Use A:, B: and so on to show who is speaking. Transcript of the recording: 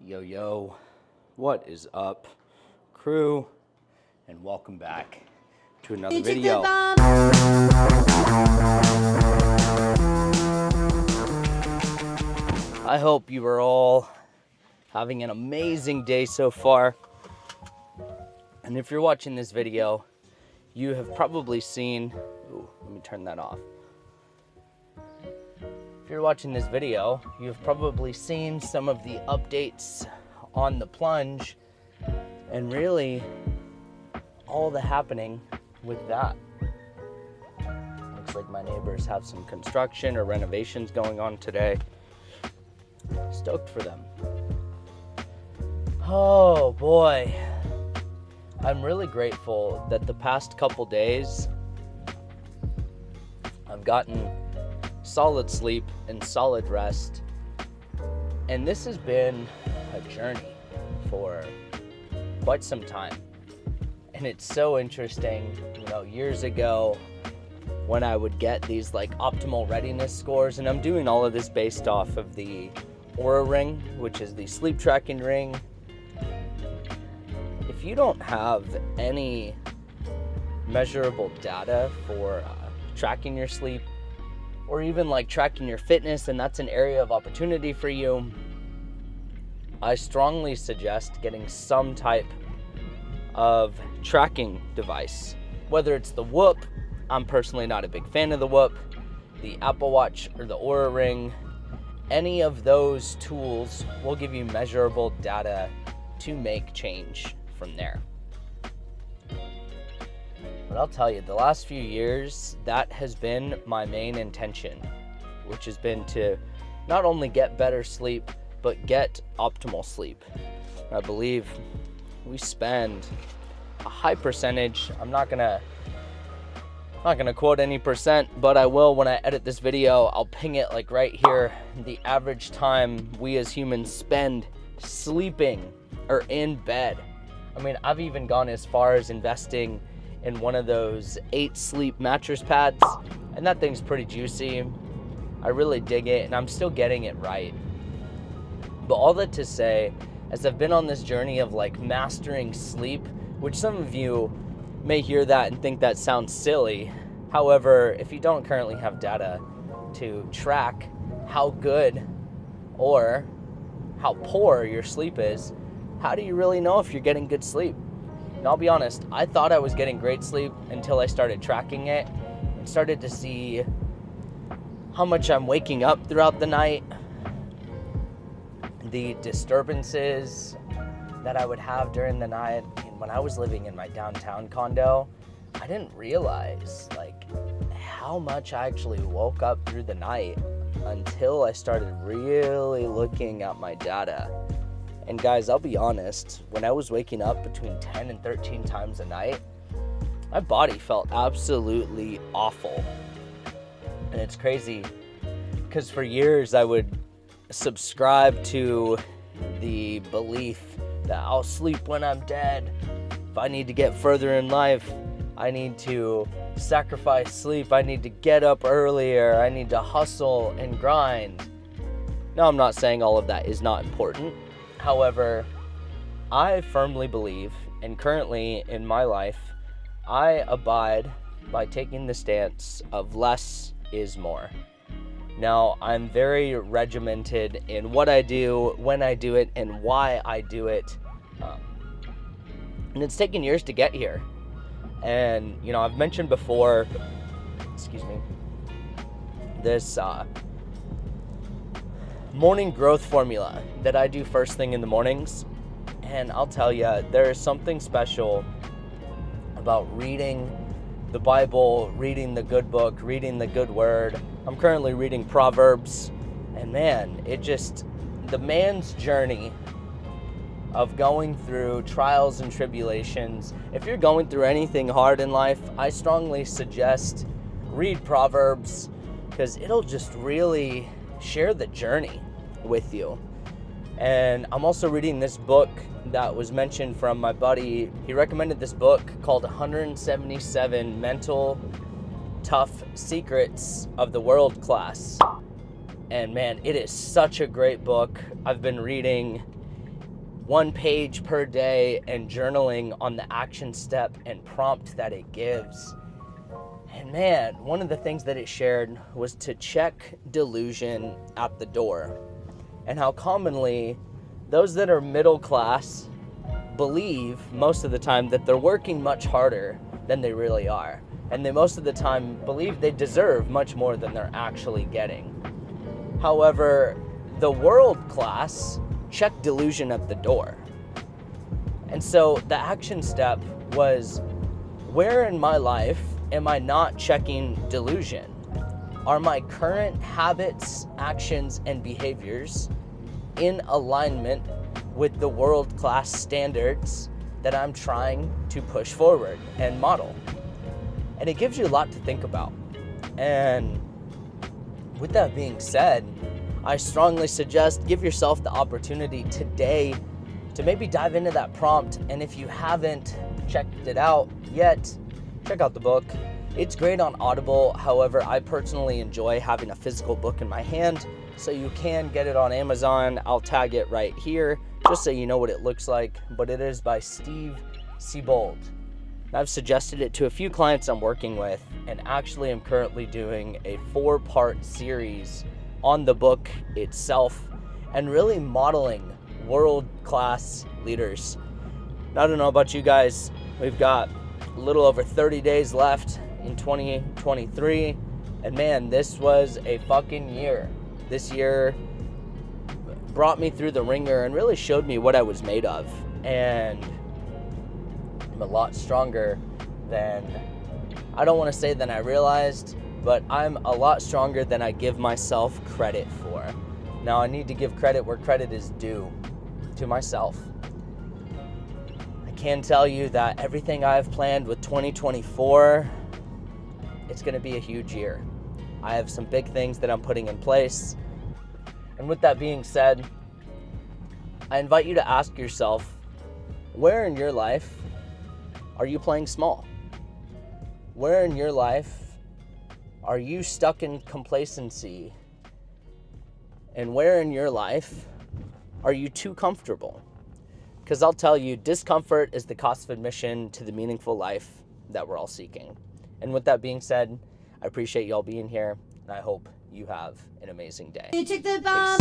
A: Yo, what is up, crew? And welcome back to another video. I hope you are all having an amazing day so far. And if you're watching this video, you have probably seen, let me turn that off. If you're watching this video, you've probably seen some of the updates on the plunge and really all the happening with that. Looks like my neighbors have some construction or renovations going on today. Stoked for them. Oh boy. I'm really grateful that the past couple days I've gotten solid sleep and solid rest, and this has been a journey for quite some time. And it's so interesting, years ago when I would get these like optimal readiness scores, and I'm doing all of this based off of the Oura ring, which is the sleep tracking ring. If you don't have any measurable data for tracking your sleep, or even like tracking your fitness, and that's an area of opportunity for you, I strongly suggest getting some type of tracking device. Whether it's the Whoop, I'm personally not a big fan of the Whoop, the Apple Watch or the Oura Ring. Any of those tools will give you measurable data to make change from there. But I'll tell you, the last few years, that has been my main intention, which has been to not only get better sleep, but get optimal sleep. I believe we spend a high percentage. I'm not gonna quote any percent, but I will when I edit this video. I'll ping it like right here. The average time we as humans spend sleeping or in bed. I mean, I've even gone as far as investing in one of those 8 sleep mattress pads, and that thing's pretty juicy. I really dig it, and I'm still getting it right. But all that to say, as I've been on this journey of like mastering sleep, which some of you may hear that and think that sounds silly. However, if you don't currently have data to track how good or how poor your sleep is, how do you really know if you're getting good sleep? And I'll be honest, I thought I was getting great sleep until I started tracking it and started to see how much I'm waking up throughout the night, the disturbances that I would have during the night. And when I was living in my downtown condo, I didn't realize like how much I actually woke up through the night until I started really looking at my data. And guys, I'll be honest, when I was waking up between 10 and 13 times a night, my body felt absolutely awful. And it's crazy because for years I would subscribe to the belief that I'll sleep when I'm dead. If I need to get further in life, I need to sacrifice sleep. I need to get up earlier. I need to hustle and grind. Now, I'm not saying all of that is not important. However, I firmly believe, and currently in my life, I abide by taking the stance of less is more. Now, I'm very regimented in what I do, when I do it, and why I do it. And it's taken years to get here. And, I've mentioned before, this morning growth formula that I do first thing in the mornings. And I'll tell you, there is something special about reading the Bible, reading the good book, reading the good word. I'm currently reading Proverbs, and man, the man's journey of going through trials and tribulations. If you're going through anything hard in life, I strongly suggest read Proverbs, because it'll just really share the journey with you. And I'm also reading this book that was mentioned from my buddy. He recommended this book called 177 Mental Tough Secrets of the World Class. And man, it is such a great book. I've been reading 1 page per day and journaling on the action step and prompt that it gives. And man, one of the things that it shared was to check delusion at the door, and how commonly those that are middle class believe most of the time that they're working much harder than they really are. And they most of the time believe they deserve much more than they're actually getting. However, the world class check delusion at the door. And so the action step was, where in my life am I not checking delusion? Are my current habits, actions, and behaviors in alignment with the world-class standards that I'm trying to push forward and model? And it gives you a lot to think about. And with that being said, I strongly suggest give yourself the opportunity today to maybe dive into that prompt. And if you haven't checked it out yet, check out the book. It's great on Audible. However, I personally enjoy having a physical book in my hand, so you can get it on Amazon. I'll tag it right here just so you know what it looks like. But it is by Steve Siebold. I've suggested it to a few clients I'm working with, and actually I'm currently doing a 4-part series on the book itself and really modeling world-class leaders. Now, I don't know about you guys, we've got a little over 30 days left in 2023, and man, this was a fucking year. This year brought me through the ringer and really showed me what I was made of, and I'm a lot stronger than, I don't want to say than I realized, but I'm a lot stronger than I give myself credit for. Now, I need to give credit where credit is due, to myself. I can tell you that everything I've planned with 2024, it's going to be a huge year. I have some big things that I'm putting in place. And with that being said, I invite you to ask yourself, where in your life are you playing small? Where in your life are you stuck in complacency? And where in your life are you too comfortable? Because I'll tell you, discomfort is the cost of admission to the meaningful life that we're all seeking. And with that being said, I appreciate y'all being here, and I hope you have an amazing day.
B: You took the bomb.